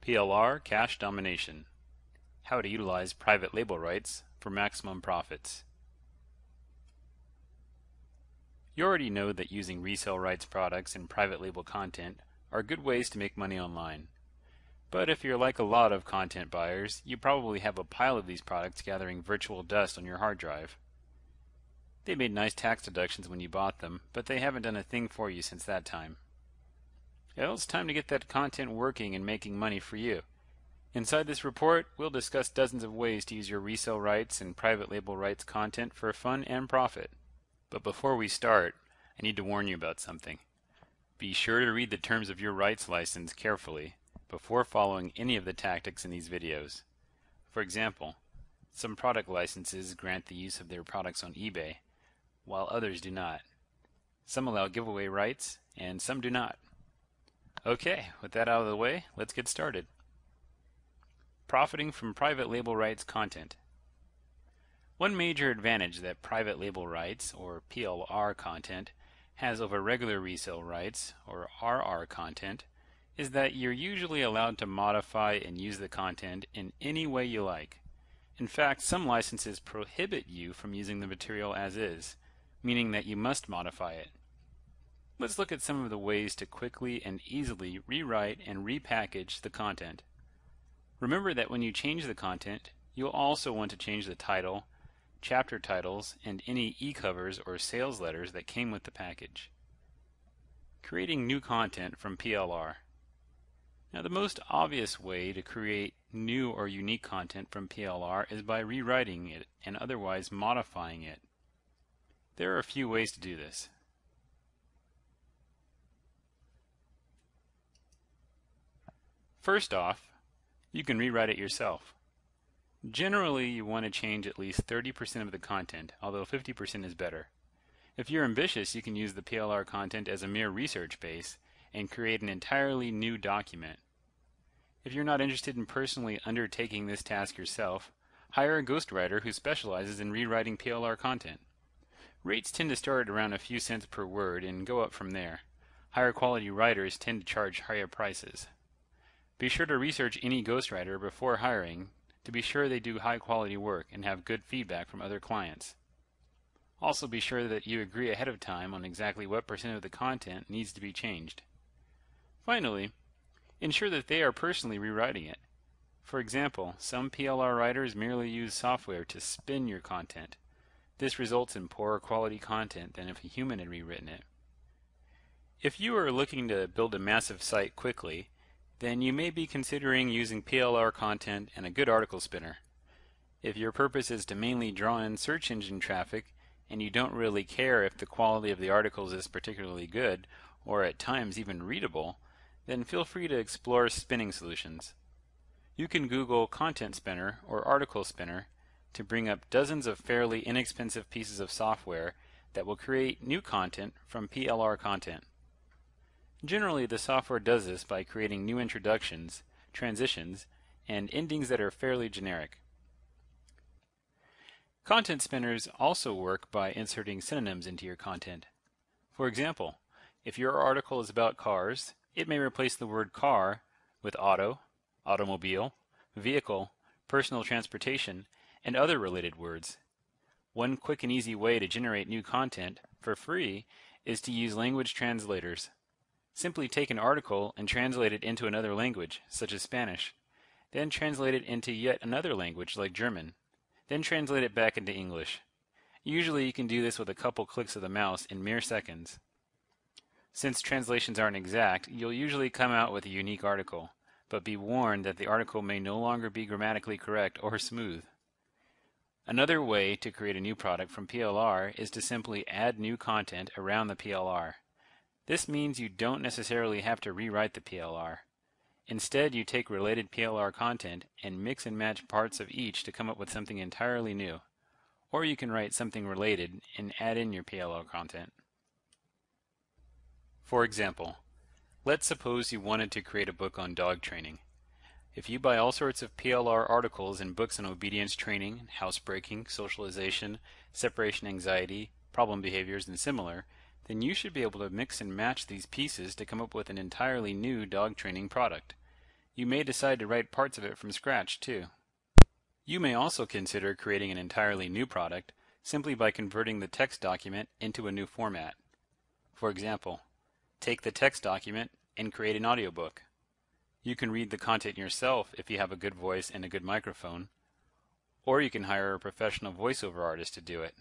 Plr Cash Domination. How to utilize private label rights for maximum profits. You already know that using resale rights products and private label content are good ways to make money online. But if you're like a lot of content buyers, you probably have a pile of these products gathering virtual dust on your hard drive. They made nice tax deductions when you bought them, but they haven't done a thing for you since that time. Well, it's time to get that content working and making money for you. Inside this report, we'll discuss dozens of ways to use your resale rights and private label rights content for fun and profit. But before we start, I need to warn you about something. Be sure to read the terms of your rights license carefully before following any of the tactics in these videos. For example, some product licenses grant the use of their products on eBay, while others do not. Some allow giveaway rights, and some do not. Okay, with that out of the way, let's get started. Profiting from private label rights content. One major advantage that private label rights, or PLR content, has over regular resale rights, or RR content, is that you're usually allowed to modify and use the content in any way you like. In fact, some licenses prohibit you from using the material as is, meaning that you must modify it. Let's look at some of the ways to quickly and easily rewrite and repackage the content. Remember that when you change the content, you'll also want to change the title, chapter titles, and any e-covers or sales letters that came with the package. Creating new content from PLR. Now, the most obvious way to create new or unique content from PLR is by rewriting it and otherwise modifying it. There are a few ways to do this. First off, you can rewrite it yourself. Generally, you want to change at least 30% of the content, although 50% is better. If you're ambitious, you can use the PLR content as a mere research base and create an entirely new document. If you're not interested in personally undertaking this task yourself, hire a ghostwriter who specializes in rewriting PLR content. Rates tend to start around a few cents per word and go up from there. Higher quality writers tend to charge higher prices. Be sure to research any ghostwriter before hiring to be sure they do high quality work and have good feedback from other clients. Also be sure that you agree ahead of time on exactly what % of the content needs to be changed. Finally, ensure that they are personally rewriting it. For example, some PLR writers merely use software to spin your content. This results in poorer quality content than if a human had rewritten it. If you are looking to build a massive site quickly, then you may be considering using PLR content and a good article spinner. If your purpose is to mainly draw in search engine traffic and you don't really care if the quality of the articles is particularly good or at times even readable, then feel free to explore spinning solutions. You can Google Content Spinner or Article Spinner to bring up dozens of fairly inexpensive pieces of software that will create new content from PLR content. Generally, the software does this by creating new introductions, transitions, and endings that are fairly generic. Content spinners also work by inserting synonyms into your content. For example, if your article is about cars, it may replace the word car with auto, automobile, vehicle, personal transportation, and other related words. One quick and easy way to generate new content for free is to use language translators. Simply take an article and translate it into another language, such as Spanish. Then translate it into yet another language, like German. Then translate it back into English. Usually you can do this with a couple clicks of the mouse in mere seconds. Since translations aren't exact, you'll usually come out with a unique article, but be warned that the article may no longer be grammatically correct or smooth. Another way to create a new product from PLR is to simply add new content around the PLR. This means you don't necessarily have to rewrite the PLR. Instead, you take related PLR content and mix and match parts of each to come up with something entirely new. Or you can write something related and add in your PLR content. For example, let's suppose you wanted to create a book on dog training. If you buy all sorts of PLR articles and books on obedience training, housebreaking, socialization, separation anxiety, problem behaviors, and similar, then you should be able to mix and match these pieces to come up with an entirely new dog training product. You may decide to write parts of it from scratch, too. You may also consider creating an entirely new product simply by converting the text document into a new format. For example, take the text document and create an audiobook. You can read the content yourself if you have a good voice and a good microphone, or you can hire a professional voiceover artist to do it.